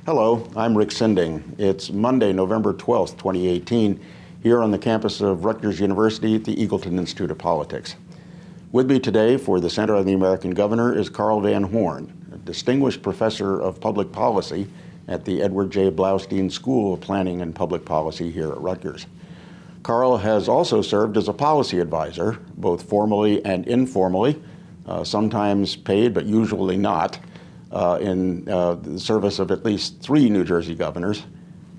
Hello, I'm Rick Sinding. It's Monday, November 12th, 2018, here on the campus of Rutgers University at the Eagleton Institute of Politics. With me today for the Center on the American Governor is Carl Van Horn, a distinguished professor of public policy at the Edward J. Blaustein School of Planning and Public Policy here at Rutgers. Carl has also served as a policy advisor, both formally and informally, sometimes paid but usually not, in the service of at least 3 New Jersey governors,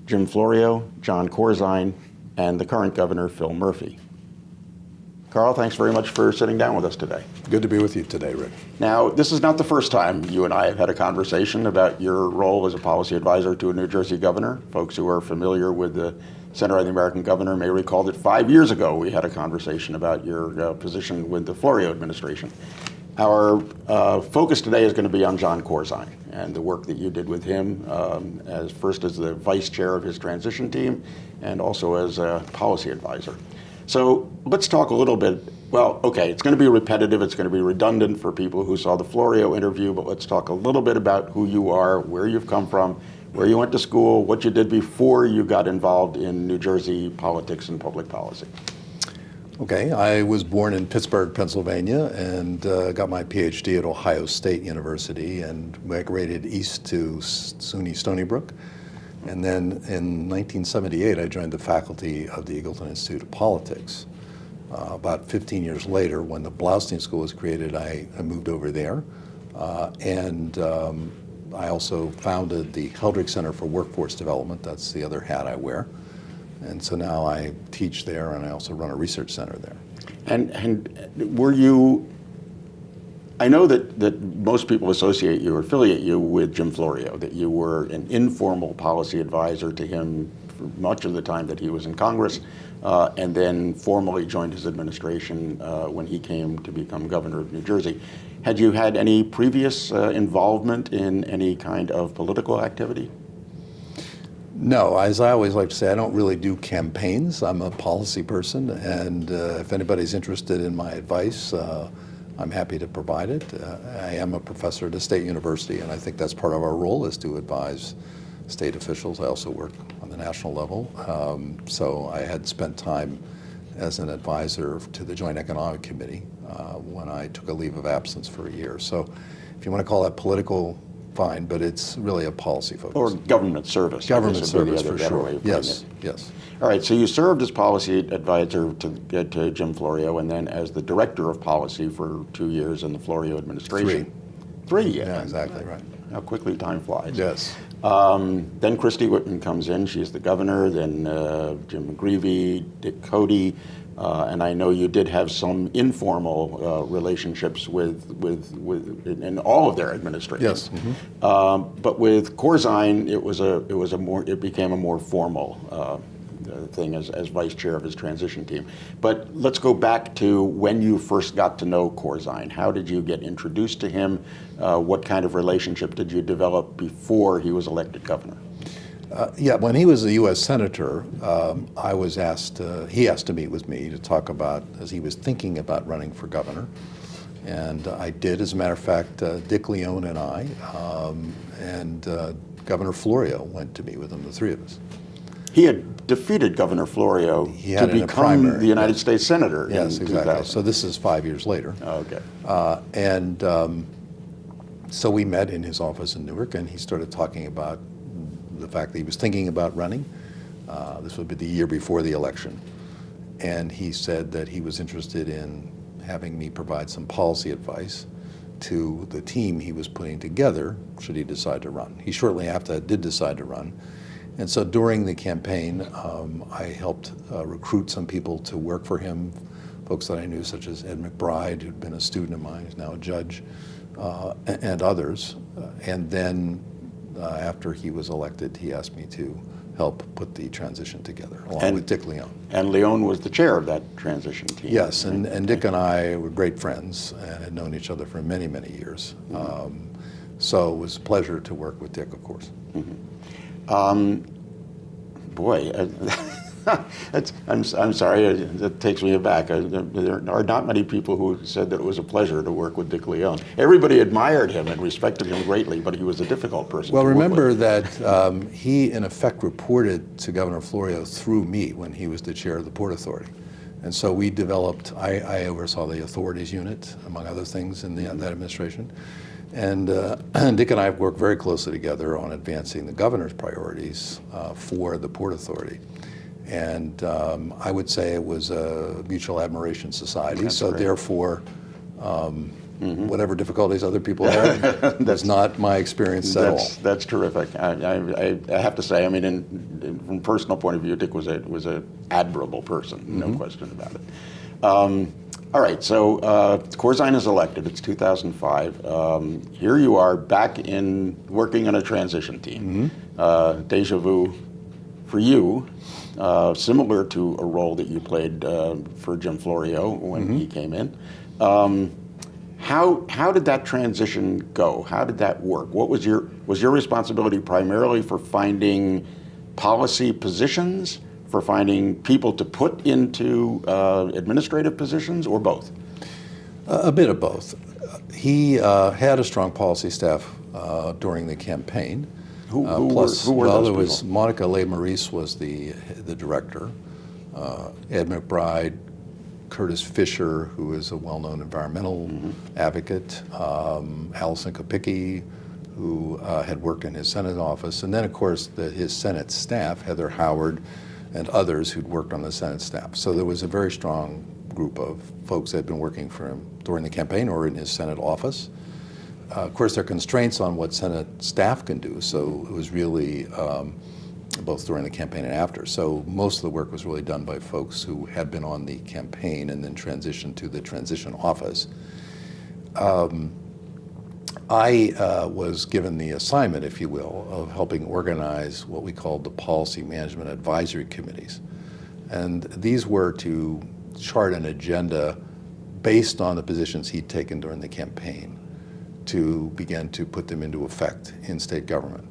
Jim Florio, John Corzine, and the current governor, Phil Murphy. Carl, thanks very much for sitting down with us today. Good to be with you today, Rick. Now, this is not the first time you and I have had a conversation about your role as a policy advisor to a New Jersey governor. Folks who are familiar with the Center on the American Governor may recall that 5 years ago we had a conversation about your position with the Florio administration. Our focus today is going to be on John Corzine and the work that you did with him as the vice chair of his transition team and also as a policy advisor. So let's talk a little bit. Well, okay, it's going to be repetitive, it's going to be redundant for people who saw the Florio interview, but let's talk a little bit about who you are, where you've come from, where you went to school, what you did before you got involved in New Jersey politics and public policy. Okay, I was born in Pittsburgh, Pennsylvania, and got my PhD at Ohio State University and migrated east to SUNY Stony Brook. And then in 1978, I joined the faculty of the Eagleton Institute of Politics. About 15 years later, when the Blaustein School was created, I moved over there. I also founded the Heldrick Center for Workforce Development. That's the other hat I wear. And so now I teach there, and I also run a research center there. And were you, I know that most people associate you or affiliate you with Jim Florio, that you were an informal policy advisor to him for much of the time that he was in Congress, and then formally joined his administration when he came to become governor of New Jersey. Had you had any previous involvement in any kind of political activity? No, as I always like to say, I don't really do campaigns. I'm a policy person, and if anybody's interested in my advice, I'm happy to provide it. I am a professor at a state university, and I think that's part of our role is to advise state officials. I also work on the national level. So I had spent time as an advisor to the Joint Economic Committee when I took a leave of absence for a year. So if you want to call that political, fine, but it's really a policy focus. Or government service. Government service, for sure. Yes, yes. All right, so you served as policy advisor to Jim Florio and then as the director of policy for 2 years in the Florio administration. 3, yeah. Yeah, exactly, right. How quickly time flies. Yes. Then Christy Whitman comes in, she's the governor, then Jim McGreevey, Dick Cody, and I know you did have some informal relationships with in all of their administrations. Yes. Mm-hmm. But with Corzine, it became a more formal thing as vice chair of his transition team. But let's go back to when you first got to know Corzine. How did you get introduced to him? What kind of relationship did you develop before he was elected governor? Yeah, when he was a U.S. Senator, I was asked, he asked to meet with me to talk about, as he was thinking about running for governor. And I did, as a matter of fact, Dick Leone and I, and Governor Florio went to meet with him, the 3 of us. He had defeated Governor Florio to become the United States Senator in 2000. Exactly. So this is 5 years later. Okay. So we met in his office in Newark, and he started talking about the fact that he was thinking about running. This would be the year before the election. And he said that he was interested in having me provide some policy advice to the team he was putting together should he decide to run. He shortly after that did decide to run. And so during the campaign, I helped recruit some people to work for him, folks that I knew, such as Ed McBride, who'd been a student of mine, who's now a judge, and others. And then after he was elected, he asked me to help put the transition together, along with Dick Leone. And Leone was the chair of that transition team. Yes, and Dick and I were great friends and had known each other for many, many years. Mm-hmm. So it was a pleasure to work with Dick, of course. Mm-hmm. Boy, I'm sorry, that takes me aback. There are not many people who said that it was a pleasure to work with Dick Leone. Everybody admired him and respected him greatly, but he was a difficult person Well, to work remember with. that he, in effect, reported to Governor Florio through me when he was the chair of the Port Authority. And so we developed, I oversaw the authorities unit, among other things, in that administration. And Dick and I have worked very closely together on advancing the governor's priorities for the Port Authority. And I would say it was a mutual admiration society. That's so great. Therefore, whatever difficulties other people had, that's not my experience at all. That's terrific. I have to say, I mean, from a personal point of view, Dick was an admirable person, no question about it. All right, so Corzine is elected. It's 2005. Here you are back in working on a transition team. Deja vu for you, similar to a role that you played for Jim Florio when he came in. How did that transition go? How did that work? What was your responsibility primarily for finding policy positions, for finding people to put into administrative positions, or both? A bit of both. He had a strong policy staff during the campaign. Who were Well, those there was people? Monica Leigh-Maurice was the director, Ed McBride, Curtis Fisher, who is a well-known environmental advocate, Allison Kopicki, who had worked in his Senate office, and then, of course, his Senate staff, Heather Howard, and others who'd worked on the Senate staff. So there was a very strong group of folks that had been working for him during the campaign or in his Senate office. Of course, there are constraints on what Senate staff can do, so it was really both during the campaign and after. So most of the work was really done by folks who had been on the campaign and then transitioned to the transition office. I was given the assignment, if you will, of helping organize what we called the Policy Management Advisory Committees. And these were to chart an agenda based on the positions he'd taken during the campaign to begin to put them into effect in state government.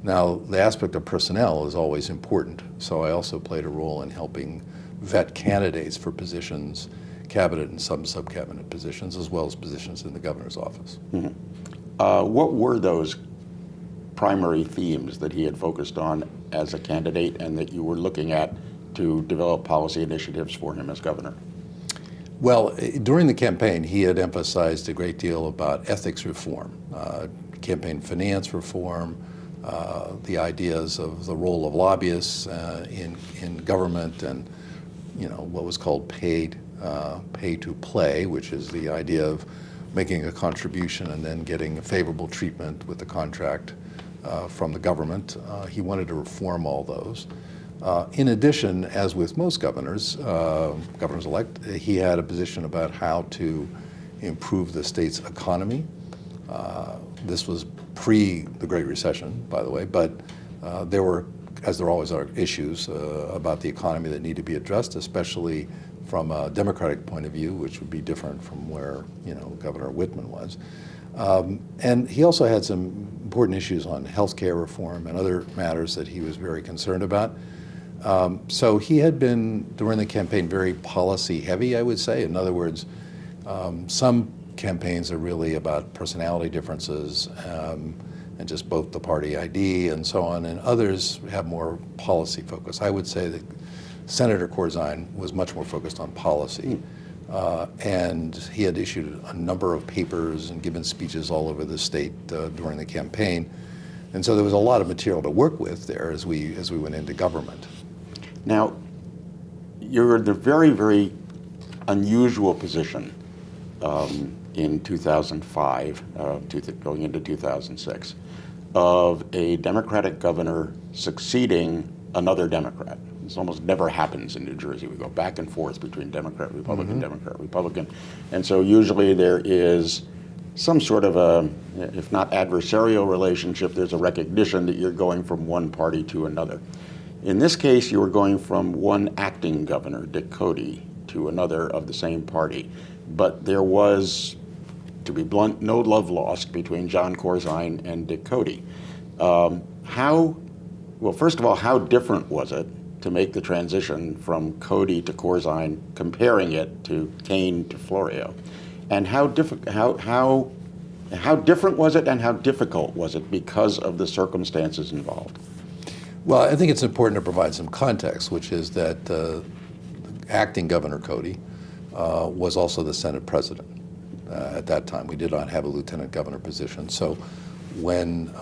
Now, the aspect of personnel is always important, so I also played a role in helping vet candidates for positions, cabinet and some sub-cabinet positions, as well as positions in the governor's office. What were those primary themes that he had focused on as a candidate and that you were looking at to develop policy initiatives for him as governor? Well, during the campaign, he had emphasized a great deal about ethics reform, campaign finance reform, the ideas of the role of lobbyists in government, and what was called pay to play, which is the idea of making a contribution and then getting a favorable treatment with the contract from the government. He wanted to reform all those. In addition, as with most governors-elect, he had a position about how to improve the state's economy. This was pre the Great Recession, by the way, but there were, as there always are, issues about the economy that need to be addressed, especially from a Democratic point of view, which would be different from where Governor Whitman was. And he also had some important issues on health care reform and other matters that he was very concerned about. So he had been, during the campaign, very policy heavy, I would say. In other words, some campaigns are really about personality differences and just both the party ID and so on, and others have more policy focus. I would say that Senator Corzine was much more focused on policy. And he had issued a number of papers and given speeches all over the state during the campaign. And so there was a lot of material to work with there as we went into government. Now, you're in the very, very unusual position in 2005, going into 2006, of a Democratic governor succeeding another Democrat. This almost never happens in New Jersey. We go back and forth between Democrat, Republican, Democrat, Republican. And so usually there is some sort of a, if not adversarial relationship, there's a recognition that you're going from one party to another. In this case, you were going from one acting governor, Dick Cody, to another of the same party. But there was, to be blunt, no love lost between John Corzine and Dick Cody. Well, first of all, how different was it to make the transition from Cody to Corzine, comparing it to Kane to Florio? And how different was it, and how difficult was it because of the circumstances involved? Well, I think it's important to provide some context, which is that acting Governor Cody was also the Senate president at that time. We did not have a lieutenant governor position. So when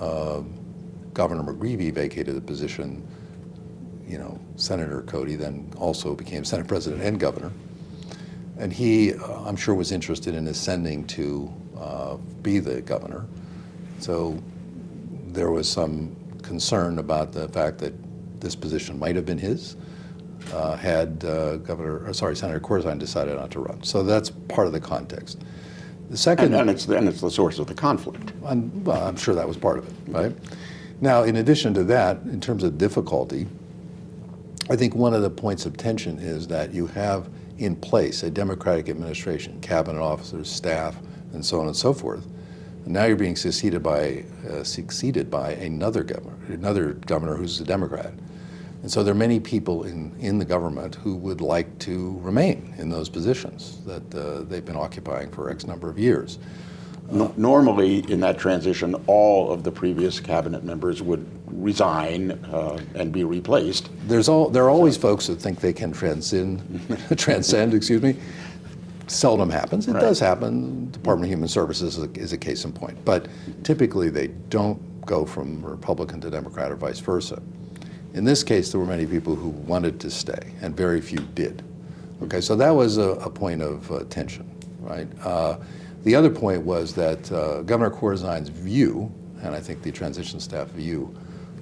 Governor McGreevey vacated the position, Senator Cody then also became Senate president and governor. And he, I'm sure, was interested in ascending to be the governor. So there was some concern about the fact that this position might have been his had Senator Corzine decided not to run. So that's part of the context. The second, and it's the source of the conflict. Well, I'm sure that was part of it, right? Now, in addition to that, in terms of difficulty, I think one of the points of tension is that you have in place a Democratic administration, cabinet officers, staff, and so on and so forth. And now you're being succeeded by another governor who's a Democrat. And so there are many people in the government who would like to remain in those positions that they've been occupying for X number of years. Normally, in that transition, all of the previous cabinet members would resign and be replaced. There are always folks that think they can transcend, excuse me. Seldom happens. It does happen. Department of Human Services is a case in point. But typically, they don't go from Republican to Democrat or vice versa. In this case, there were many people who wanted to stay, and very few did. Okay, so that was a point of tension, right? The other point was that Governor Corzine's view, and I think the transition staff view,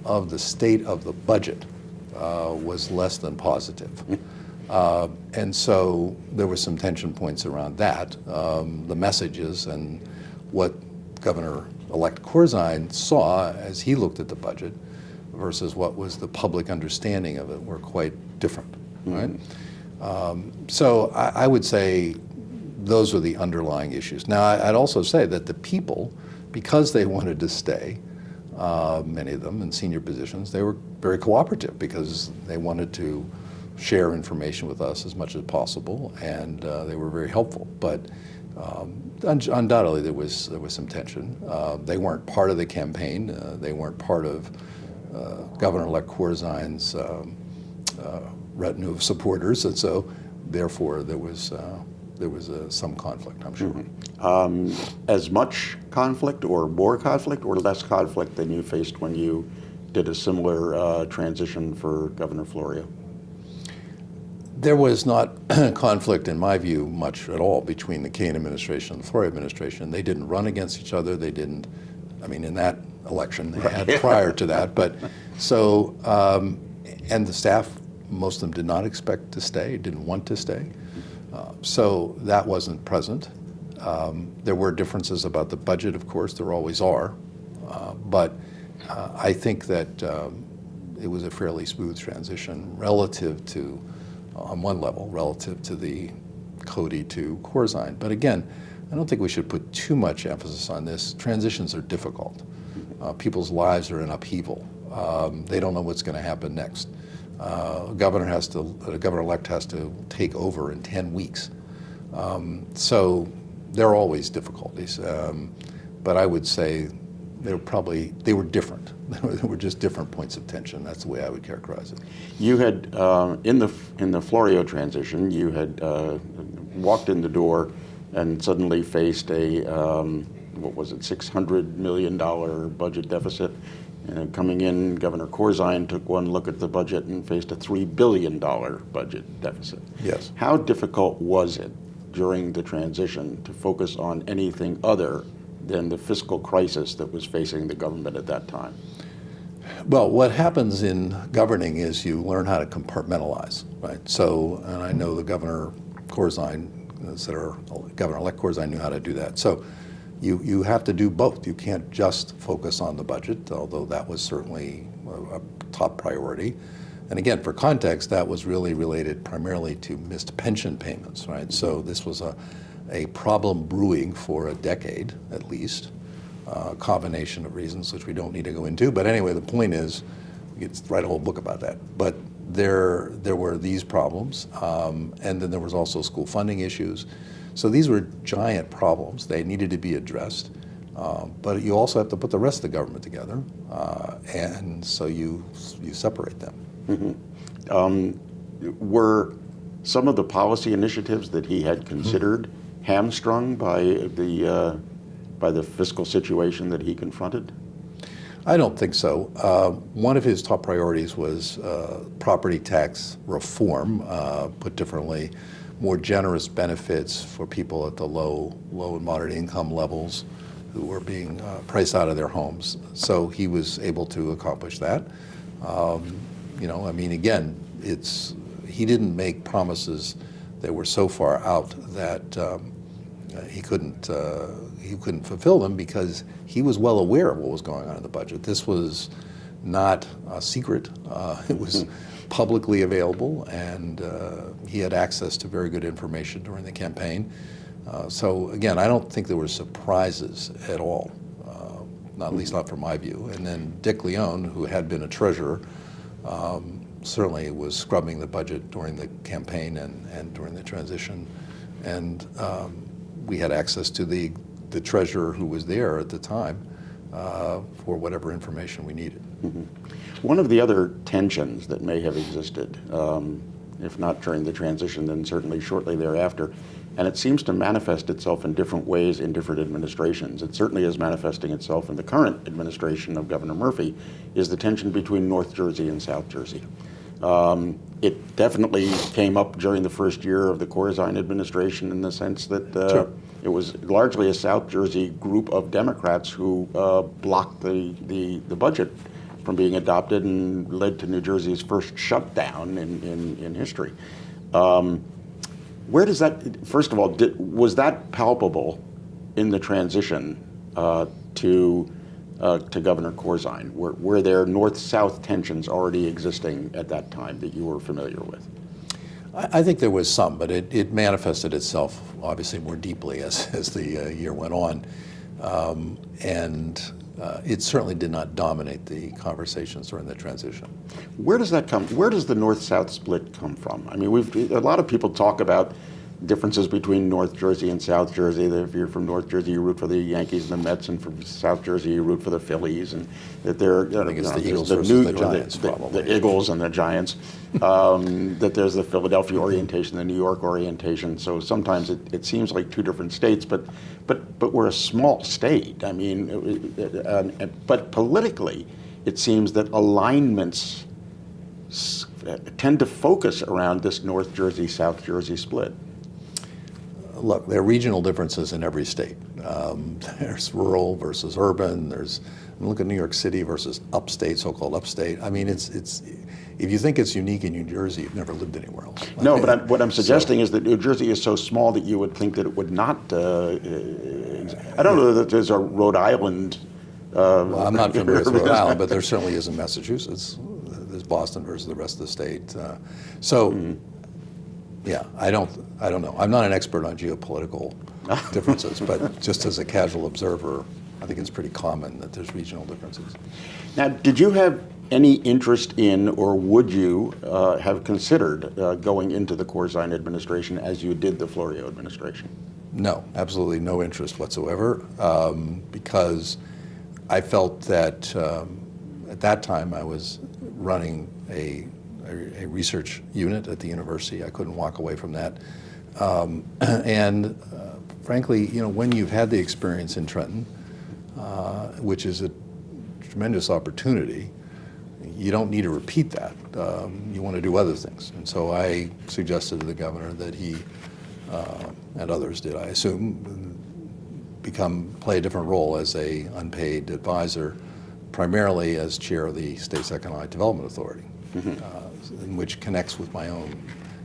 of the state of the budget was less than positive. And so there were some tension points around that. The messages and what Governor-elect Corzine saw as he looked at the budget versus what was the public understanding of it were quite different, right? So I would say those were the underlying issues. Now, I'd also say that the people, because they wanted to stay, many of them in senior positions, they were very cooperative because they wanted to share information with us as much as possible, and they were very helpful. But undoubtedly, there was some tension. They weren't part of the campaign. They weren't part of Governor-elect Corzine's retinue of supporters, and so therefore there was some conflict, I'm sure. As much conflict or more conflict or less conflict than you faced when you did a similar transition for Governor Florio? There was not conflict, in my view, much at all between the Kane administration and the Florio administration. They didn't run against each other. They didn't, in that election, they had prior to that. But so, and the staff, most of them did not expect to stay, didn't want to stay. So that wasn't present. There were differences about the budget, of course, there always are. But I think that it was a fairly smooth transition relative to, on one level, relative to the Cody to Corzine. But again, I don't think we should put too much emphasis on this. Transitions are difficult. People's lives are in upheaval. They don't know what's going to happen next. The governor-elect has to take over in 10 weeks. So there are always difficulties. But I would say they were different. They were just different points of tension. That's the way I would characterize it. You had, in the Florio transition, you had walked in the door and suddenly faced a, $600 million budget deficit. And coming in, Governor Corzine took one look at the budget and faced a $3 billion budget deficit. Yes. How difficult was it during the transition to focus on anything other than the fiscal crisis that was facing the government at that time? Well, what happens in governing is you learn how to compartmentalize, right? So, and I know the Governor Corzine, Governor-elect Corzine knew how to do that. So you have to do both. You can't just focus on the budget, although that was certainly a top priority. And again, for context, that was really related primarily to missed pension payments, right? So this was a problem brewing for a decade, at least. A combination of reasons which we don't need to go into. But anyway, the point is, we could write a whole book about that. But there were these problems, and then there was also school funding issues. So these were giant problems. They needed to be addressed. But you also have to put the rest of the government together, and so you separate them. Were some of the policy initiatives that he had considered hamstrung by the fiscal situation that he confronted? I don't think so. One of his top priorities was property tax reform, put differently, more generous benefits for people at the low and moderate income levels who were being priced out of their homes. So he was able to accomplish that. Again, he didn't make promises that were so far out that he couldn't fulfill them, because he was well aware of what was going on in the budget. This was not a secret. It was publicly available, and he had access to very good information during the campaign. So again, I don't think there were surprises at all, not at least not from my view. And then Dick Leone, who had been a treasurer, certainly was scrubbing the budget during the campaign and during the transition. And we had access to the treasurer who was there at the time for whatever information we needed. One of the other tensions that may have existed, if not during the transition, then certainly shortly thereafter, and it seems to manifest itself in different ways in different administrations. It certainly is manifesting itself in the current administration of Governor Murphy, is the tension between North Jersey and South Jersey. It definitely came up during the first year of the Corzine administration, in the sense that Sure. it was largely a South Jersey group of Democrats who blocked the budget from being adopted and led to New Jersey's first shutdown in history. Where does that, first of all, was that palpable in the transition to Governor Corzine? Were there north-south tensions already existing at that time that you were familiar with? I think there was some, but it manifested itself obviously more deeply as the year went on. It certainly did not dominate the conversations during the transition. Where does that come? Where does the north-south split come from? I mean, a lot of people talk about differences between North Jersey and South Jersey. That if you're from North Jersey, you root for the Yankees and the Mets, and from South Jersey, you root for the Phillies, and that they're I think it's the Eagles versus the Giants, probably. The Eagles and the Giants. That there's the Philadelphia orientation, the New York orientation. So sometimes it seems like two different states, but we're a small state. I mean, but politically, it seems that alignments tend to focus around this North Jersey, South Jersey split. Look, there are regional differences in every state. There's rural versus urban. Look at New York City versus upstate, so-called upstate. I mean, it's if you think it's unique in New Jersey, you've never lived anywhere else. No, but what I'm suggesting is that New Jersey is so small that you would think that it would not. I don't know that there's a Rhode Island. Well, I'm not familiar with Rhode Island, but there certainly is in Massachusetts. There's Boston versus the rest of the state. Yeah, I don't know. I'm not an expert on geopolitical differences, but just as a casual observer, I think it's pretty common that there's regional differences. Now, did you have any interest in, or would you have considered going into the Corzine administration as you did the Florio administration? No, absolutely no interest whatsoever, because I felt that at that time I was running a research unit at the university. I couldn't walk away from that. Frankly, when you've had the experience in Trenton, which is a tremendous opportunity, you don't need to repeat that. You want to do other things. And so I suggested to the governor that he, and others did, I assume, play a different role as a unpaid advisor, primarily as chair of the state's Economic Development Authority, which connects with my own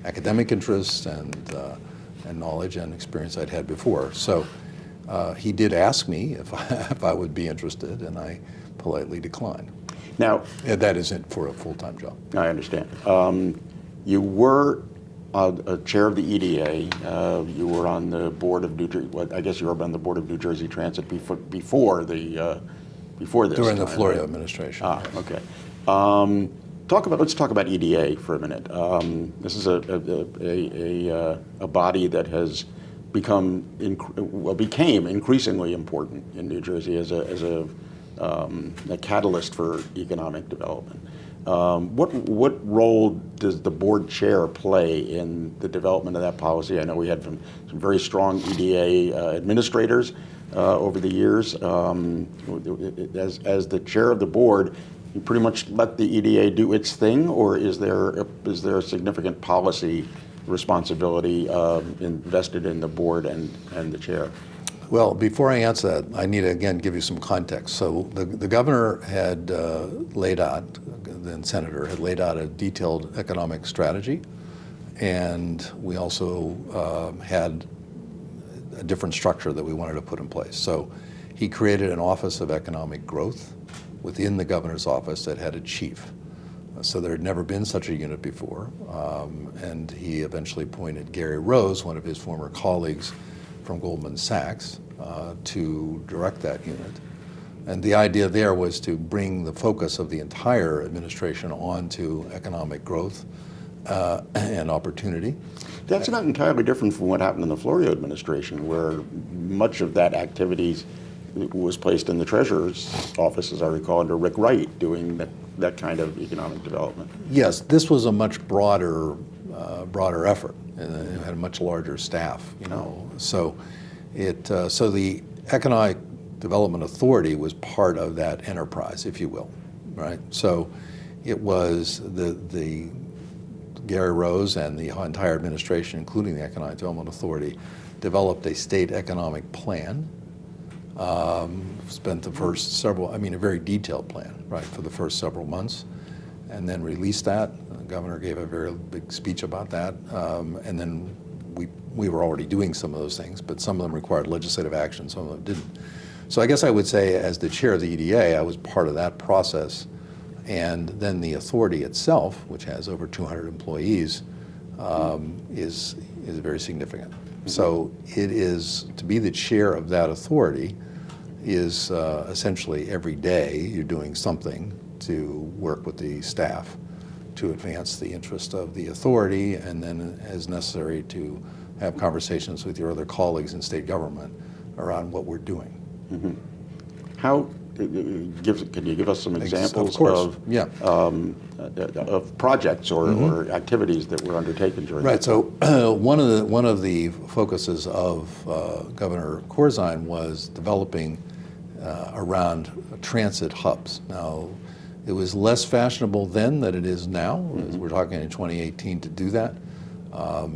academic interests and knowledge and experience I'd had before. So he did ask me if I would be interested, and I politely declined. Now, that isn't for a full-time job. I understand. You were a chair of the EDA. You were on the board of New Jersey. Well, I guess you were on the board of New Jersey Transit before this. During the time, Florio right? administration. Okay. Let's talk about EDA for a minute. This is a body that has became increasingly important in New Jersey as a catalyst for economic development. What role does the board chair play in the development of that policy? I know we had some very strong EDA administrators over the years. As the chair of the board, you pretty much let the EDA do its thing, or is there a significant policy responsibility invested in the board and the chair? Well, before I answer that, I need to again give you some context. So the governor had laid out, then senator had laid out a detailed economic strategy, and we also had a different structure that we wanted to put in place. So he created an Office of Economic Growth within the governor's office that had a chief. So there had never been such a unit before, and he eventually appointed Gary Rose, one of his former colleagues from Goldman Sachs, to direct that unit. And the idea there was to bring the focus of the entire administration onto economic growth and opportunity. That's not entirely different from what happened in the Florio administration, where much of that activities was placed in the treasurer's office, as I recall, under Rick Wright, doing that kind of economic development. Yes, this was a much broader effort, and it had a much larger staff. So the Economic Development Authority was part of that enterprise, if you will, right? So it was the Gary Rose and the entire administration, including the Economic Development Authority, developed a state economic plan. Spent the first several, a very detailed plan, right, for the first several months, and then released that. The governor gave a very big speech about that, and then we were already doing some of those things, but some of them required legislative action, some of them didn't. So I guess I would say, as the chair of the EDA, I was part of that process, and then the authority itself, which has over 200 employees, is very significant. So it is, to be the chair of that authority is essentially every day you're doing something to work with the staff to advance the interest of the authority, and then as necessary to have conversations with your other colleagues in state government around what we're doing. Mm-hmm. Can you give us some examples of projects or activities that were undertaken during Right. that? So one of the focuses of Governor Corzine was developing around transit hubs. Now, it was less fashionable then than it is now. We're talking in 2018 to do that.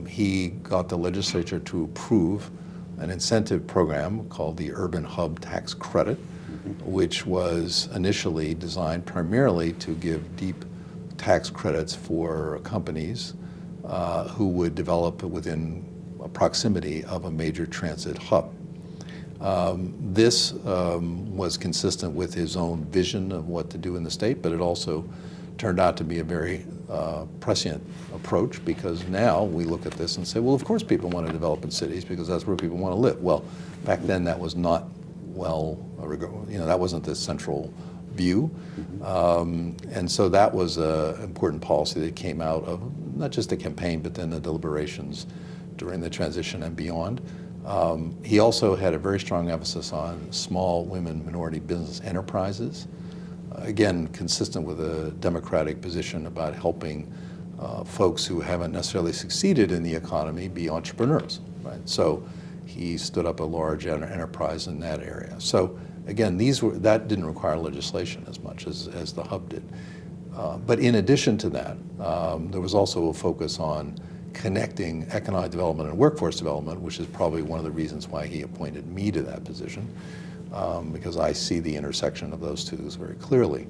He got the legislature to approve an incentive program called the Urban Hub Tax Credit, which was initially designed primarily to give deep tax credits for companies who would develop within proximity of a major transit hub. This was consistent with his own vision of what to do in the state, but it also turned out to be a very prescient approach, because now we look at this and say, well, of course people want to develop in cities because that's where people want to live. Well, back then that was not that wasn't the central view. And so that was an important policy that came out of not just the campaign, but then the deliberations during the transition and beyond. He also had a very strong emphasis on small women minority business enterprises, again, consistent with a democratic position about helping folks who haven't necessarily succeeded in the economy be entrepreneurs, right? So he stood up a large enterprise in that area. So again, that didn't require legislation as much as the hub did. But in addition to that, there was also a focus on connecting economic development and workforce development, which is probably one of the reasons why he appointed me to that position, because I see the intersection of those two very clearly.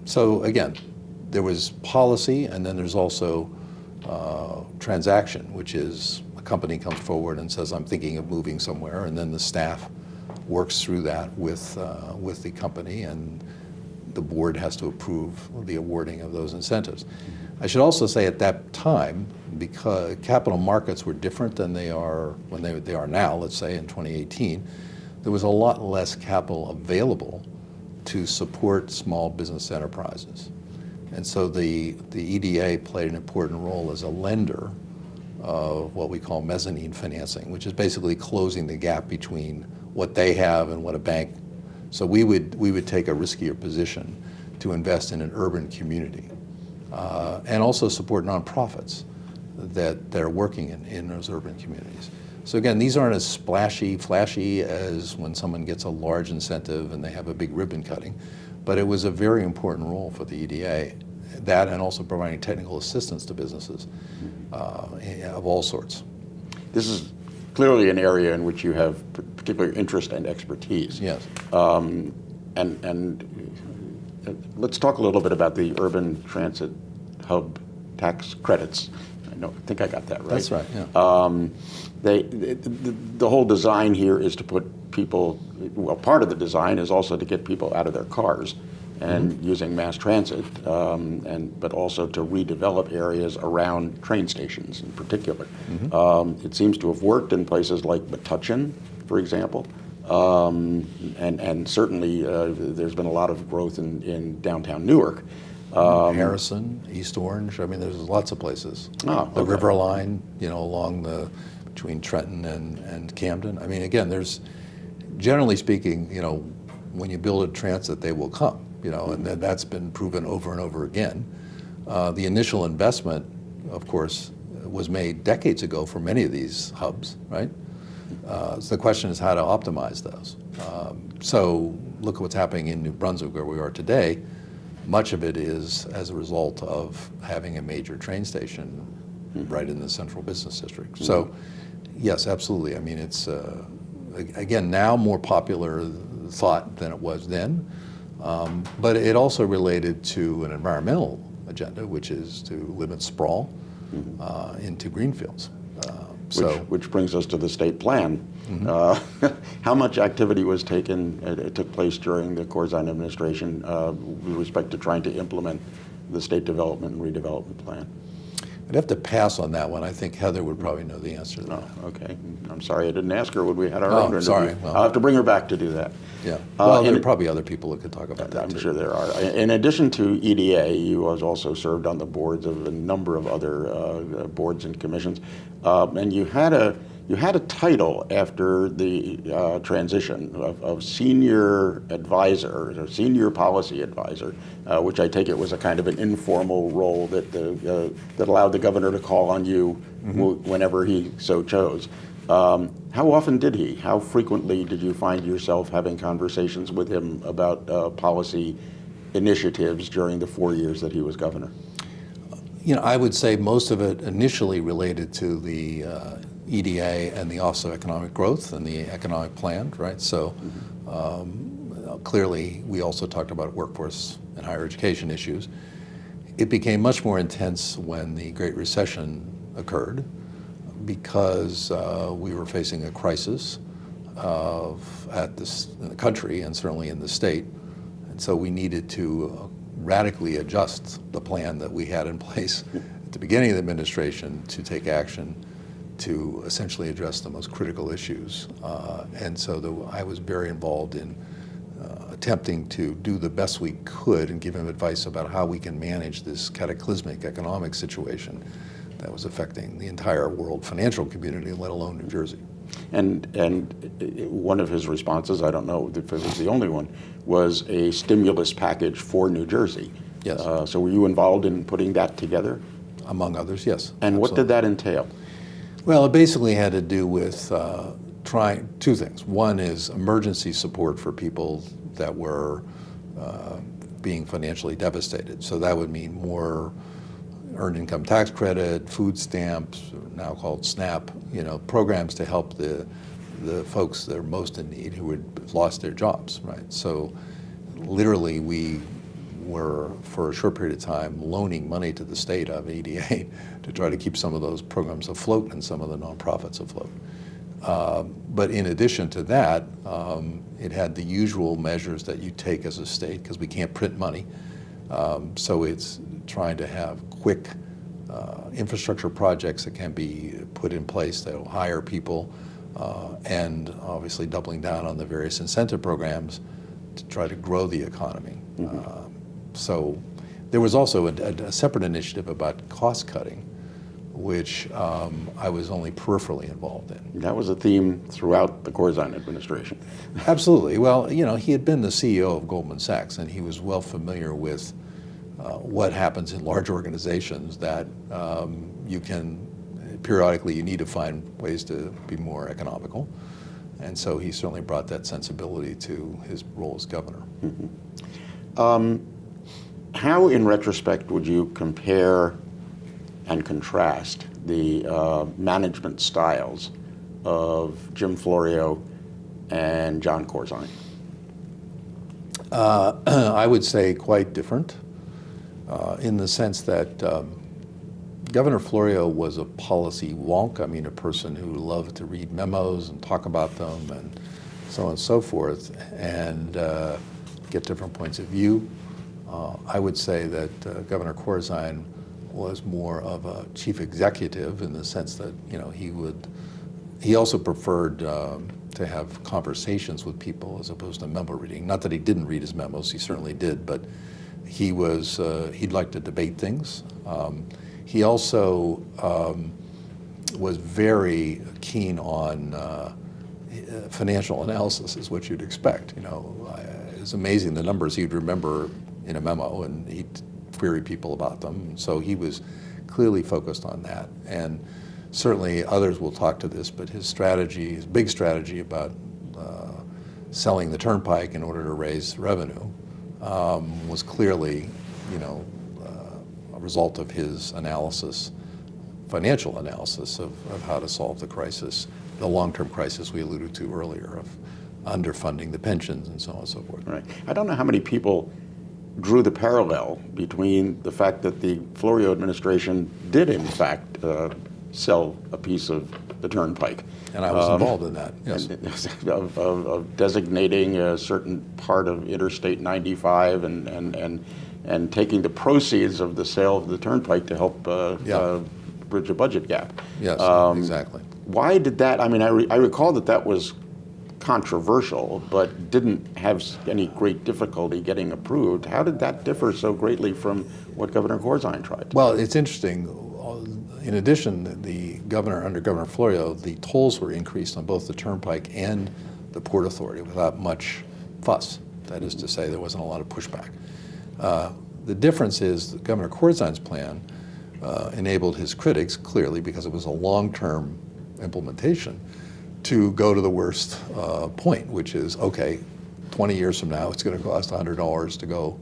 So again, there was policy, and then there's also transaction, which is a company comes forward and says, I'm thinking of moving somewhere, and then the staff works through that with the company, and the board has to approve the awarding of those incentives. I should also say at that time, because capital markets were different than they are when they are now, let's say in 2018, there was a lot less capital available to support small business enterprises. And so the EDA played an important role as a lender of what we call mezzanine financing, which is basically closing the gap between what they have and what a bank. So we would take a riskier position to invest in an urban community and also support nonprofits that they're working in those urban communities. So again, these aren't as flashy as when someone gets a large incentive and they have a big ribbon cutting, but it was a very important role for the EDA, that and also providing technical assistance to businesses of all sorts. This is clearly an area in which you have particular interest and expertise. Yes. And let's talk a little bit about the urban transit hub tax credits. I think I got that right. That's right, yeah. The whole design here is to put people, well, part of the design is also to get people out of their cars and using mass transit, but also to redevelop areas around train stations in particular. It seems to have worked in places like Metuchen, for example, and certainly there's been a lot of growth in downtown Newark. Harrison, East Orange, I mean, there's lots of places. Oh, the okay. River Line, along between Trenton and Camden. I mean, again, there's, generally speaking, when you build a transit, they will come, and that's been proven over and over again. The initial investment, of course, was made decades ago for many of these hubs, right? So the question is how to optimize those. So look at what's happening in New Brunswick, where we are today. Much of it is as a result of having a major train station right in the central business district. So, yes, absolutely. I mean, it's, again, now more popular thought than it was then, but it also related to an environmental agenda, which is to limit sprawl into greenfields. Which brings us to the state plan. How much activity took place during the Corzine administration with respect to trying to implement the state development and redevelopment plan? I'd have to pass on that one. I think Heather would probably know the answer to that. Oh, okay. I'm sorry I didn't ask her when we had our own interview. Sorry. Well, I'll have to bring her back to do that. Yeah. Well, there are probably other people that could talk about that I'm too. sure there are. In addition to EDA, you have also served on the boards of a number of other boards and commissions, and you had a title after the transition of senior advisor or senior policy advisor, which I take it was a kind of an informal role that allowed the governor to call on you whenever he so chose. How often did he? How frequently did you find yourself having conversations with him about policy initiatives during the 4 years that he was governor? I would say most of it initially related to the EDA and the Office of Economic Growth and the economic plan, right? So clearly we also talked about workforce and higher education issues. It became much more intense when the Great Recession occurred because we were facing a crisis in the country and certainly in the state. And so we needed to radically adjust the plan that we had in place at the beginning of the administration to take action to essentially address the most critical issues. And so I was very involved in attempting to do the best we could and give him advice about how we can manage this cataclysmic economic situation that was affecting the entire world financial community, let alone New Jersey. And one of his responses, I don't know if it was the only one, was a stimulus package for New Jersey. Yes. So were you involved in putting that together? Among others, yes. And what did that entail? Well, it basically had to do with trying two things. One is emergency support for people that were being financially devastated. So that would mean more earned income tax credit, food stamps, now called SNAP, programs to help the folks that are most in need who had lost their jobs, right? So literally we were, for a short period of time, loaning money to the state out of EDA to try to keep some of those programs afloat and some of the nonprofits afloat. But in addition to that, it had the usual measures that you take as a state, because we can't print money. So it's trying to have quick infrastructure projects that can be put in place that will hire people, and obviously doubling down on the various incentive programs to try to grow the economy. So There was also a separate initiative about cost cutting, which I was only peripherally involved in. That was a theme throughout the Corzine administration. Absolutely. Well, he had been the CEO of Goldman Sachs, and he was well familiar with what happens in large organizations, that periodically you need to find ways to be more economical. And so he certainly brought that sensibility to his role as governor. How, in retrospect, would you compare and contrast the management styles of Jim Florio and John Corzine? I would say quite different, in the sense that Governor Florio was a policy wonk. I mean, a person who loved to read memos and talk about them and so on and so forth, and get different points of view. I would say that Governor Corzine was more of a chief executive, in the sense that he also preferred to have conversations with people as opposed to memo reading. Not that he didn't read his memos, he certainly did, but he'd like to debate things. He also was very keen on financial analysis, is what you'd expect. It's amazing the numbers he'd remember in a memo, and he'd query people about them. So he was clearly focused on that. And certainly others will talk to this, but his big strategy about selling the turnpike in order to raise revenue was clearly, a result of his financial analysis of how to solve the crisis, the long-term crisis we alluded to earlier of underfunding the pensions and so on and so forth. Right. I don't know how many people drew the parallel between the fact that the Florio administration did, in fact, sell a piece of the turnpike. And I was involved in that, yes. Of designating a certain part of Interstate 95 and taking the proceeds of the sale of the turnpike to help bridge a budget gap. Yes, exactly. Why did that? I mean, I recall that was controversial, but didn't have any great difficulty getting approved. How did that differ so greatly from what Governor Corzine tried? Well, it's interesting. In addition, under Governor Florio, the tolls were increased on both the turnpike and the Port Authority without much fuss. That is to say, there wasn't a lot of pushback. The difference is that Governor Corzine's plan enabled his critics, clearly because it was a long-term implementation, to go to the worst point, which is, okay, 20 years from now, it's going to cost $100 to go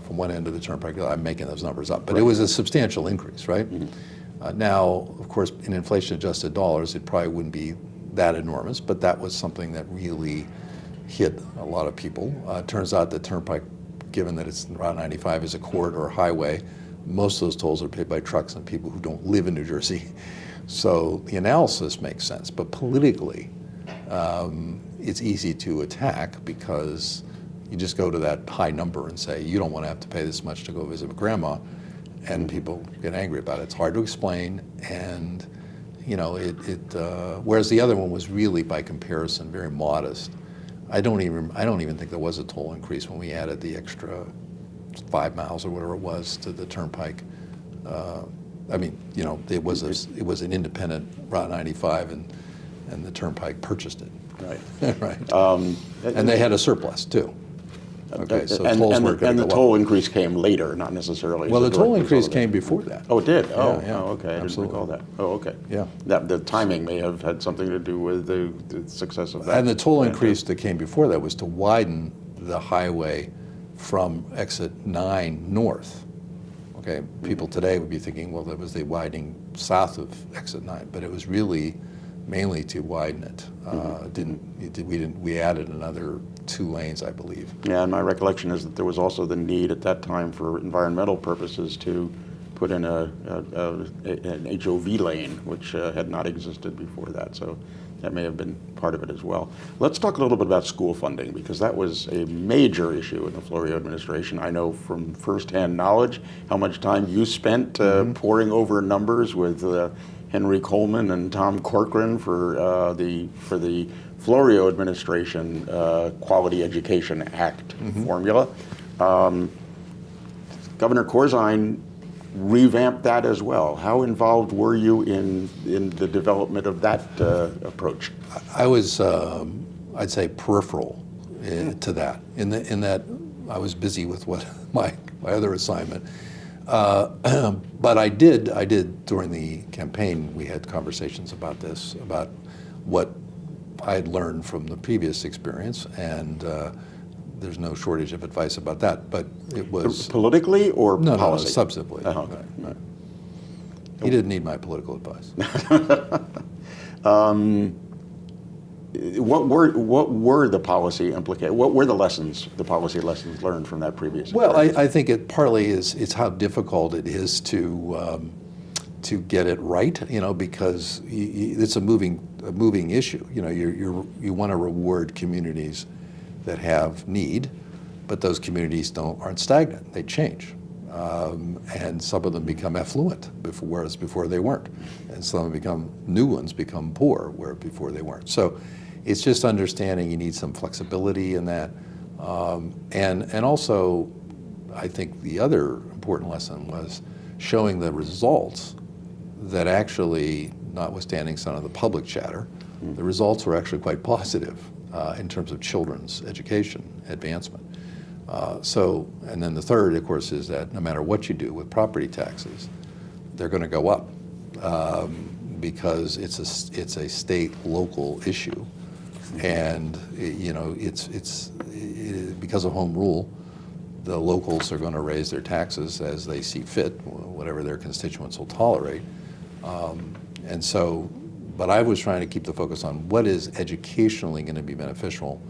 from one end of the turnpike. I'm making those numbers up, but It was a substantial increase, right? Mm-hmm. Now, of course, in inflation-adjusted dollars, it probably wouldn't be that enormous, but that was something that really hit a lot of people. It turns out the turnpike, given that it's Route 95 is a corridor highway, most of those tolls are paid by trucks and people who don't live in New Jersey. So the analysis makes sense, but politically, it's easy to attack because you just go to that high number and say, you don't want to have to pay this much to go visit grandma, and people get angry about it. It's hard to explain, and whereas the other one was really, by comparison, very modest. I don't even think there was a toll increase when we added the extra 5 miles or whatever it was to the turnpike. It was an independent Route 95, and the turnpike purchased it. Right. Right. And they had a surplus too. Okay, so and tolls weren't going the to go toll up. increase came later, not necessarily. Well, the toll direct increase result of came before that. Oh, it did? Oh, Yeah, okay. I didn't absolutely. recall that. Oh, okay. Yeah. The timing may have had something to do with the success of that. And the toll increase that came before that was to widen the highway from exit 9 north. Okay, people today would be thinking, well, that was the widening south of exit 9, but it was really mainly to widen it. We added another 2 lanes, I believe. Yeah, and my recollection is that there was also the need at that time for environmental purposes to put in an HOV lane, which had not existed before that. So that may have been part of it as well. Let's talk a little bit about school funding, because that was a major issue in the Florio administration. I know from firsthand knowledge how much time you spent poring over numbers with Henry Coleman and Tom Corcoran for the Florio administration Quality Education Act formula. Governor Corzine revamped that as well. How involved were you in the development of that approach? I was, I'd say, peripheral to that. In that, I was busy with what my other assignment. But I did during the campaign. We had conversations about this, about what I had learned from the previous experience, and there's no shortage of advice about that. But it was politically or no, policy? No, substantively. Okay. Right. He didn't need my political advice. What were the policy implications? What were the policy lessons learned from that previous experience? Well, I think it partly is how difficult it is to get it right, because it's a moving issue. You want to reward communities that have need, but those communities aren't stagnant. They change, and some of them become affluent, whereas before they weren't, and some new ones become poor, where before they weren't. So it's just understanding you need some flexibility in that, and also, I think the other important lesson was showing the results that actually, notwithstanding some of the public chatter, the results were actually quite positive in terms of children's education advancement. And then the third, of course, is that no matter what you do with property taxes, they're going to go up because it's a state local issue, and it's because of home rule. The locals are going to raise their taxes as they see fit, whatever their constituents will tolerate. But I was trying to keep the focus on what is educationally going to be beneficial,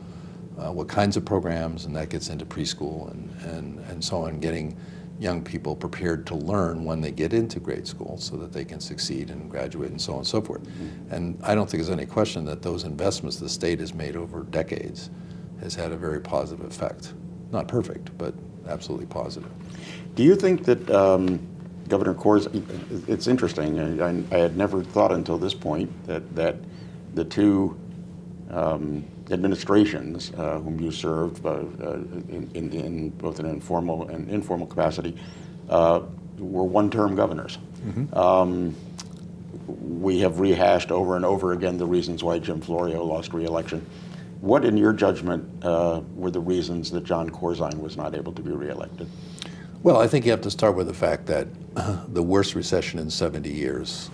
what kinds of programs, and that gets into preschool and so on, getting young people prepared to learn when they get into grade school so that they can succeed and graduate and so on and so forth. And I don't think there's any question that those investments the state has made over decades has had a very positive effect. Not perfect, but absolutely positive. Do you think that Governor Corzine, it's interesting, I had never thought until this point that the two administrations whom you served in both an informal and informal capacity were one-term governors. Mm-hmm. We have rehashed over and over again the reasons why Jim Florio lost re-election. What, in your judgment, were the reasons that John Corzine was not able to be reelected? Well, I think you have to start with the fact that the worst recession in 70 years,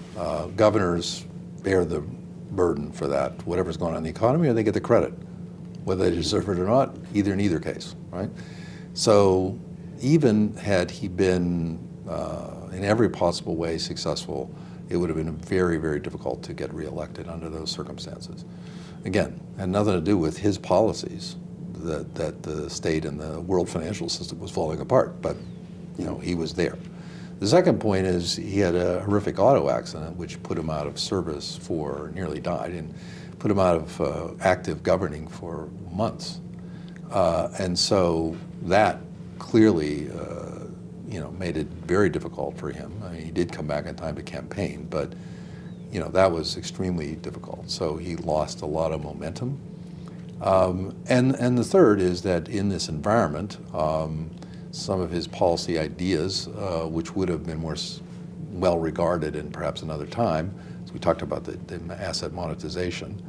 governors bear the burden for that, whatever's going on in the economy, or they get the credit, whether they deserve it or not, in either case, right? So even had he been in every possible way successful, it would have been very, very difficult to get reelected under those circumstances. Again, had nothing to do with his policies that the state and the world financial system was falling apart, but he was there. The second point is he had a horrific auto accident which put him out of service nearly died, and put him out of active governing for months. And so that clearly made it very difficult for him. I mean, he did come back in time to campaign, but that was extremely difficult. So he lost a lot of momentum. And the third is that in this environment, some of his policy ideas, which would have been more well regarded in perhaps another time, as we talked about the asset monetization,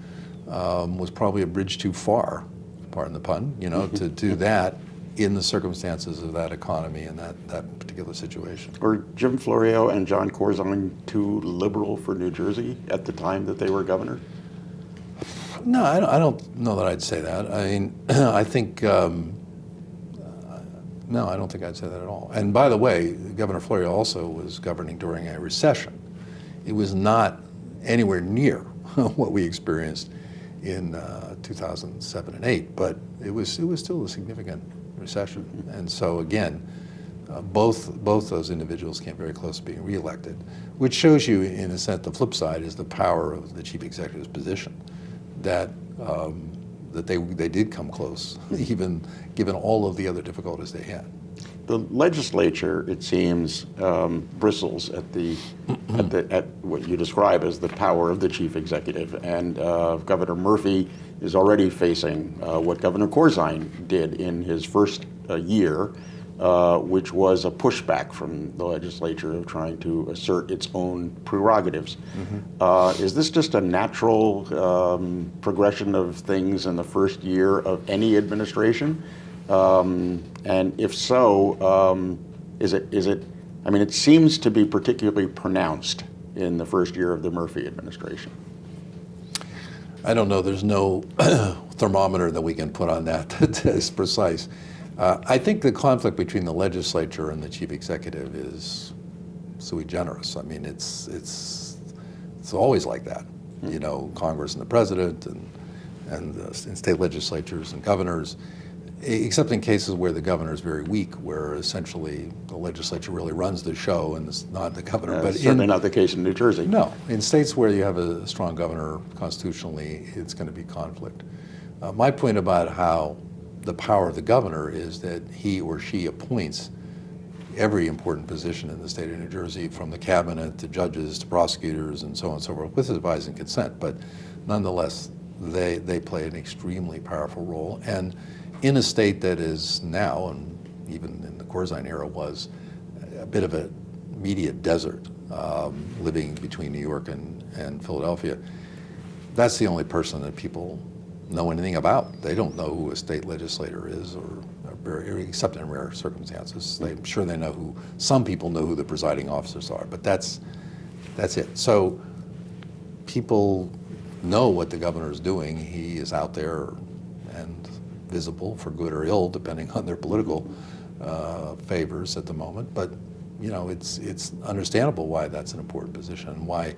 was probably a bridge too far, pardon the pun, to do that in the circumstances of that economy and that particular situation. Were Jim Florio and John Corzine too liberal for New Jersey at the time that they were governor? No, I don't know that I'd say that. I mean, I think, no, I don't think I'd say that at all. And by the way, Governor Florio also was governing during a recession. It was not anywhere near what we experienced in 2007 and 8, but it was still a significant recession. And so again, both those individuals came very close to being reelected, which shows you, in a sense, the flip side is the power of the chief executive's position, that they did come close, even given all of the other difficulties they had. The legislature, it seems, bristles at what you describe as the power of the chief executive, and Governor Murphy is already facing what Governor Corzine did in his first year, which was a pushback from the legislature of trying to assert its own prerogatives. Is this just a natural progression of things in the first year of any administration? And if so, is it, I mean, it seems to be particularly pronounced in the first year of the Murphy administration. I don't know. There's no thermometer that we can put on that that is precise. I think the conflict between the legislature and the chief executive is sui generis. I mean, it's always like that. You know, Congress and the president and state legislatures and governors, except in cases where the governor is very weak, where essentially the legislature really runs the show and it's not the governor. But certainly not the case in New Jersey. No, in states where you have a strong governor constitutionally, it's going to be conflict. My point about how the power of the governor is that he or she appoints every important position in the state of New Jersey, from the cabinet to judges to prosecutors and so on and so forth, with advice and consent. But nonetheless, they play an extremely powerful role. And in a state that is now, and even in the Corzine era, was a bit of a media desert, living between New York and Philadelphia, that's the only person that people know anything about. They don't know who a state legislator is, except in rare circumstances. I'm sure they know who, some people know who the presiding officers are, but that's it. So people know what the governor is doing. He is out there and visible, for good or ill, depending on their political favors at the moment. But you know, it's understandable why that's an important position and why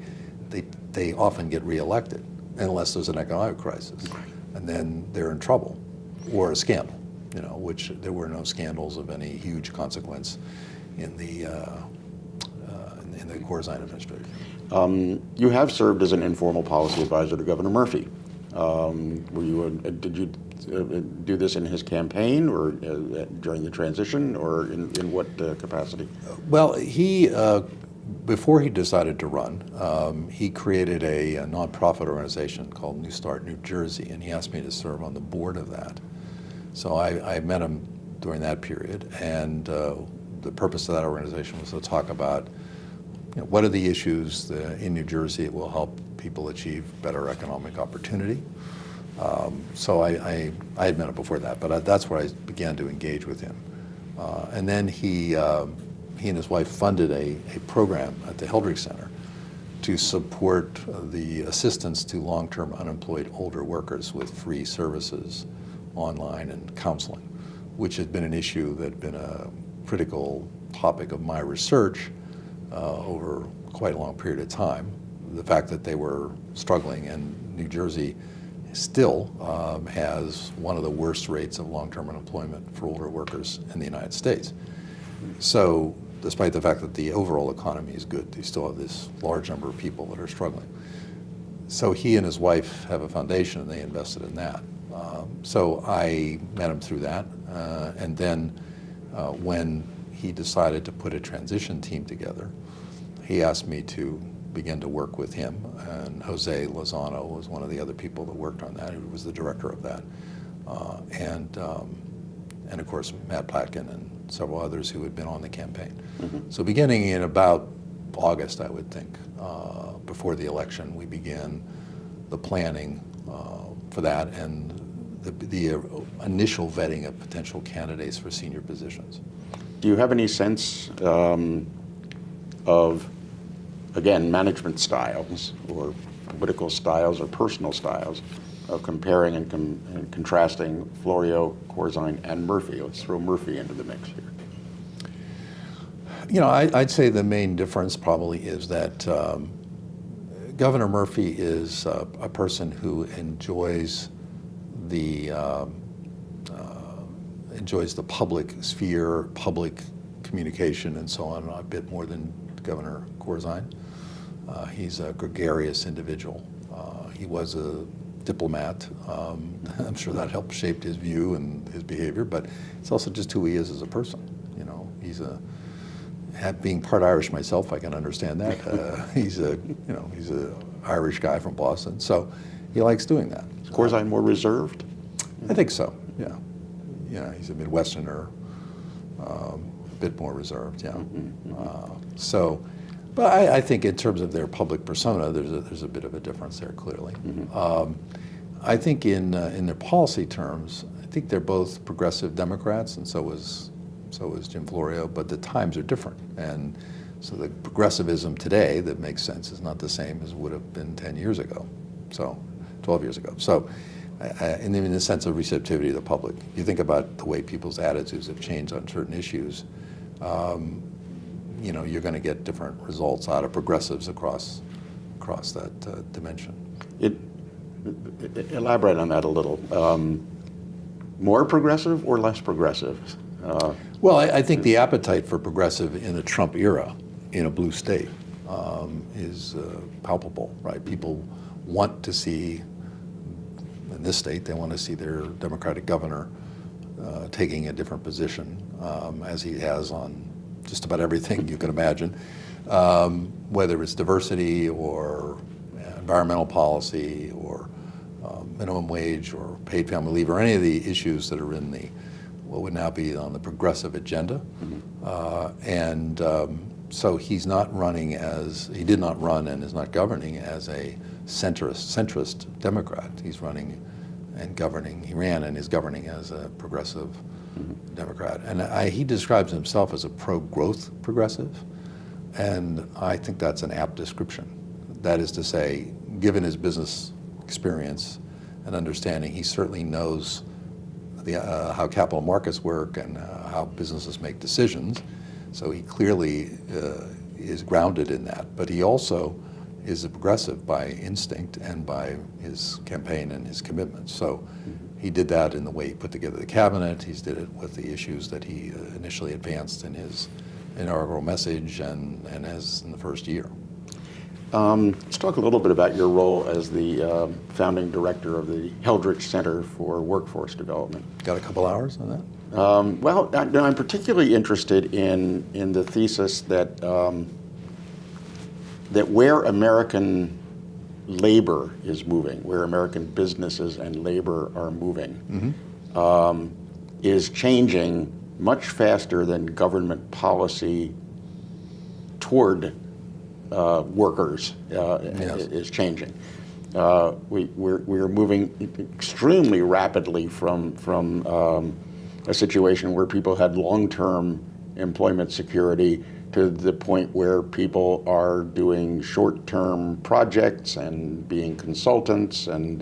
they often get reelected, unless there's an economic crisis, and then they're in trouble, or a scandal. You know, which there were no scandals of any huge consequence in the Corzine administration. You have served as an informal policy advisor to Governor Murphy. Did you do this in his campaign, or during the transition, or in what capacity? Well, he before he decided to run, he created a nonprofit organization called New Start New Jersey, and he asked me to serve on the board of that. So I met him during that period, and the purpose of that organization was to talk about, you know, what are the issues in New Jersey that will help people achieve better economic opportunity. So I had met him before that, but that's where I began to engage with him. And then he and his wife funded a program at the Hildreth Center to support the assistance to long-term unemployed older workers with free services, online and counseling, which had been an issue that had been a critical topic of my research over quite a long period of time. The fact that they were struggling, and New Jersey still has one of the worst rates of long-term unemployment for older workers in the United States. So despite the fact that the overall economy is good, you still have this large number of people that are struggling. So he and his wife have a foundation, and they invested in that. So I met him through that, and then when he decided to put a transition team together, he asked me to begin to work with him, and Jose Lozano was one of the other people that worked on that. He was the director of that, and of course Matt Platkin and several others who had been on the campaign. So beginning in about August, I would think, before the election, we began the planning for that and the initial vetting of potential candidates for senior positions. Do you have any sense of, again, management styles or political styles or personal styles of comparing and contrasting Florio, Corzine, and Murphy? Let's throw Murphy into the mix here. You know, I'd say the main difference probably is that Governor Murphy is a person who enjoys the public sphere, public communication, and so on, a bit more than Governor Corzine. He's a gregarious individual. He was a diplomat. I'm sure that helped shape his view and his behavior, but it's also just who he is as a person. You know, being part Irish myself, I can understand that. He's a Irish guy from Boston, so he likes doing that. Is Corzine more reserved? I think so. Yeah. Yeah, he's a Midwesterner. a bit more reserved, yeah. But I think in terms of their public persona, there's a bit of a difference there, clearly. I think in their policy terms, I think they're both progressive Democrats, and so is Jim Florio, but the times are different. And so the progressivism today that makes sense is not the same as would have been 10 years ago, so 12 years ago. So in the sense of receptivity of the public, you think about the way people's attitudes have changed on certain issues, you're going to get different results out of progressives across that dimension. Elaborate on that a little. More progressive or less progressive? Well, I think the appetite for progressive in the Trump era in a blue state is palpable, right? People want to see, in this state, they want to see their Democratic governor taking a different position, as he has on just about everything you can imagine, whether it's diversity or environmental policy or minimum wage or paid family leave or any of the issues that are in what would now be on the progressive agenda. So he did not run and is not governing as a centrist Democrat. He's running and governing, he ran and is governing as a progressive Democrat. And he describes himself as a pro-growth progressive, and I think that's an apt description. That is to say, given his business experience and understanding, he certainly knows how capital markets work and how businesses make decisions. So he clearly is grounded in that. But he also is a progressive by instinct and by his campaign and his commitments. So he did that in the way he put together the cabinet. He did it with the issues that he initially advanced in his inaugural message and as in the first year. Let's talk a little bit about your role as the founding director of the Heldrich Center for Workforce Development. Got a couple hours on that? Well, I'm particularly interested in the thesis that that where American labor is moving, where American businesses and labor are moving, is changing much faster than government policy toward workers is changing. We're moving extremely rapidly from a situation where people had long-term employment security to the point where people are doing short-term projects and being consultants and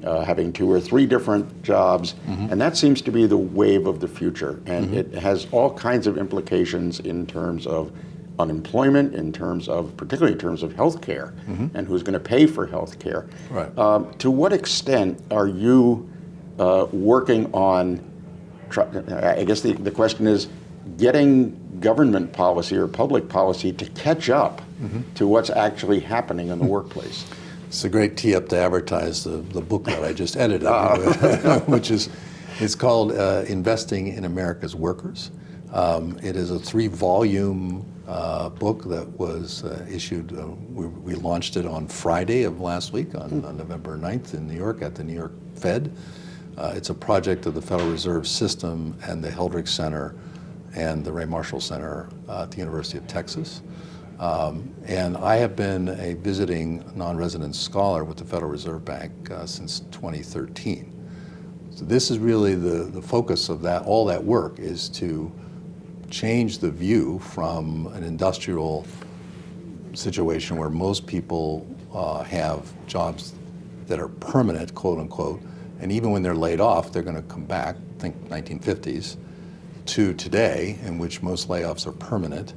having 2 or 3 different jobs. And that seems to be the wave of the future. And it has all kinds of implications in terms of unemployment, particularly in terms of health care and who's going to pay for health care. Right. To what extent are you working on, I guess the question is, getting government policy or public policy to catch up to what's actually happening in the workplace? It's a great tee up to advertise the book that I just edited, which is called Investing in America's Workers. It is a 3-volume book that was issued. We launched it on Friday of last week, on November 9th in New York at the New York Fed. It's a project of the Federal Reserve System and the Heldrich Center and the Ray Marshall Center at the University of Texas. And I have been a visiting non-resident scholar with the Federal Reserve Bank since 2013. So this is really the focus of all that work, is to change the view from an industrial situation where most people have jobs that are permanent, quote unquote, and even when they're laid off, they're going to come back, think 1950s, to today, in which most layoffs are permanent,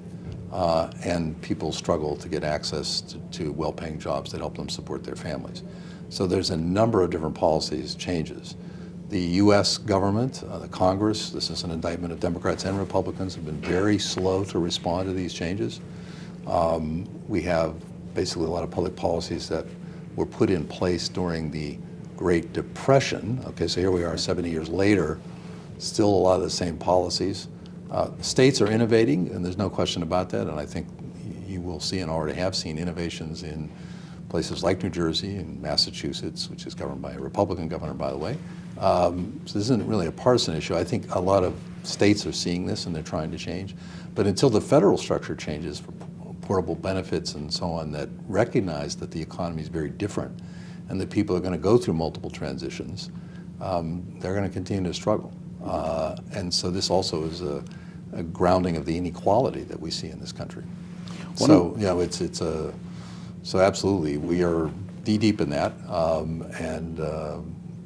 and people struggle to get access to well-paying jobs that help them support their families. So there's a number of different policies changes. The U.S. government, the Congress, this is an indictment of Democrats and Republicans, have been very slow to respond to these changes. We have basically a lot of public policies that were put in place during the Great Depression. Okay, so here we are 70 years later, still a lot of the same policies. States are innovating, and there's no question about that, and I think you will see and already have seen innovations in places like New Jersey and Massachusetts, which is governed by a Republican governor, by the way. So this isn't really a partisan issue. I think a lot of states are seeing this and they're trying to change. But until the federal structure changes for portable benefits and so on that recognize that the economy is very different and that people are going to go through multiple transitions, they're going to continue to struggle. And so this also is a grounding of the inequality that we see in this country. So, you know, so absolutely, we are knee-deep in that, and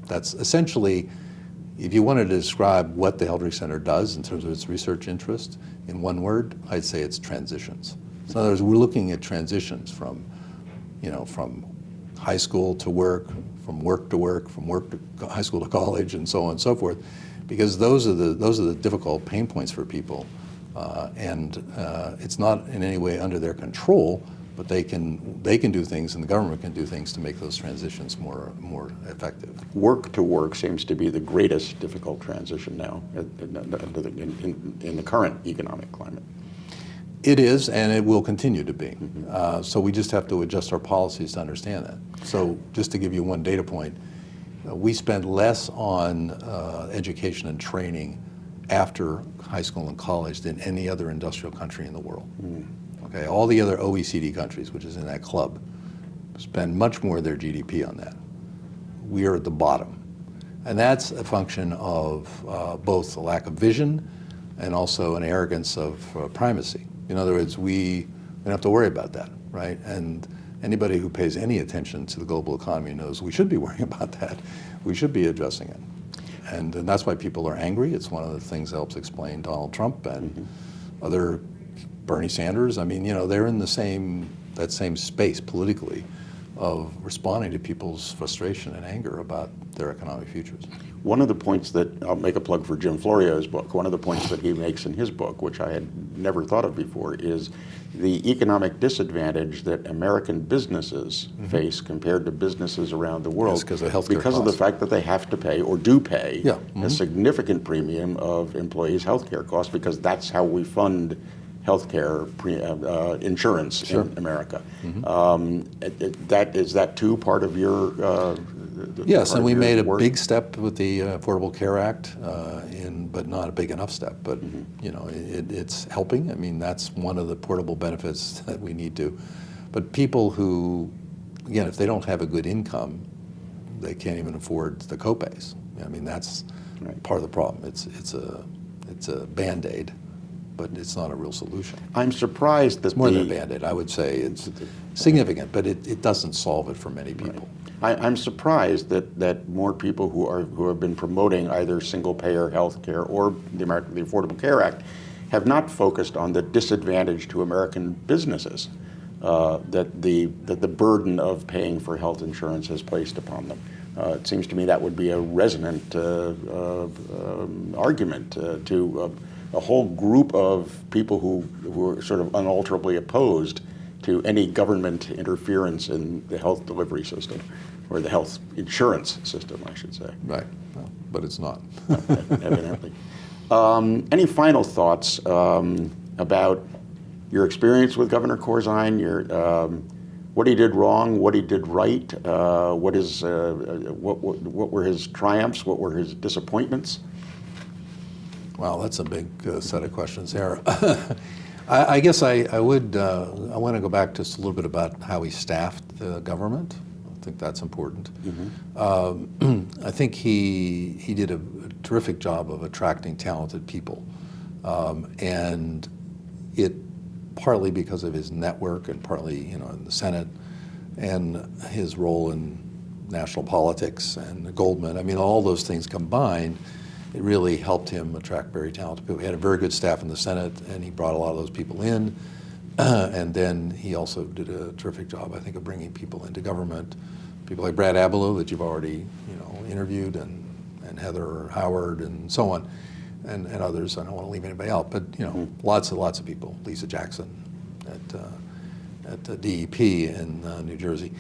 that's essentially, if you wanted to describe what the Eldridge Center does in terms of its research interest, in one word, I'd say it's transitions. So in other words, we're looking at transitions from, you know, from high school to work, from work to work, from work to high school to college, and so on and so forth, because those are the difficult pain points for people, and it's not in any way under their control. But they can do things, and the government can do things to make those transitions more effective. Work to work seems to be the greatest difficult transition now in the current economic climate. It is, and it will continue to be. So we just have to adjust our policies to understand that. So just to give you one data point, we spend less on education and training after high school and college than any other industrial country in the world. Okay, all the other OECD countries, which is in that club, spend much more of their GDP on that. We are at the bottom. And that's a function of both a lack of vision and also an arrogance of primacy. In other words, we don't have to worry about that, right? And anybody who pays any attention to the global economy knows we should be worrying about that. We should be addressing it. And that's why people are angry. It's one of the things that helps explain Donald Trump and other Bernie Sanders. I mean, you know, they're in that same space politically of responding to people's frustration and anger about their economic futures. One of the points that, I'll make a plug for Jim Florio's book, one of the points that he makes in his book, which I had never thought of before, is the economic disadvantage that American businesses face compared to businesses around the world. Yes, because of healthcare because of the fact that they have to pay, or do pay, a significant premium of employees' healthcare costs, because that's how we fund healthcare insurance in America. Is that too part of your? Yes, and we made a big step with the Affordable Care Act, but not a big enough step. But you know, it's helping. I mean, that's one of the portable benefits that we need to. But people who, again, if they don't have a good income, they can't even afford the copays. I mean, that's part of the problem. It's a Band-Aid, but it's not a real solution. I'm surprised that it's more than a Band-Aid. I would say it's significant, but it doesn't solve it for many people. I'm surprised that more people who have been promoting either single-payer health care or the Affordable Care Act have not focused on the disadvantage to American businesses that the burden of paying for health insurance has placed upon them. It seems to me that would be a resonant argument to a whole group of people who are sort of unalterably opposed to any government interference in the health delivery system, or the health insurance system, I should say. Right, well, but it's not. Evidently. Any final thoughts about your experience with Governor Corzine, what he did wrong, what he did right, what were his triumphs, what were his disappointments? Well, that's a big set of questions there. I guess I want to go back just a little bit about how he staffed the government. I think that's important. I think he did a terrific job of attracting talented people, and it partly because of his network, and partly in the Senate, and his role in national politics and Goldman. I mean, all those things combined, it really helped him attract very talented people. He had a very good staff in the Senate, and he brought a lot of those people in. And then he also did a terrific job, I think, of bringing people into government. People like Brad Abelow that you've already interviewed, and Heather Howard, and so on, and others. I don't want to leave anybody out, but lots of people. Lisa Jackson at DEP in New Jersey,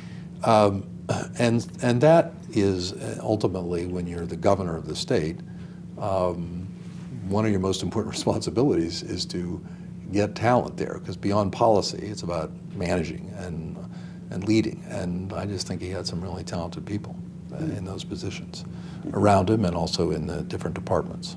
and that is ultimately, when you're the governor of the state, one of your most important responsibilities is to get talent there, because beyond policy, it's about managing and leading. And I just think he had some really talented people in those positions around him and also in the different departments.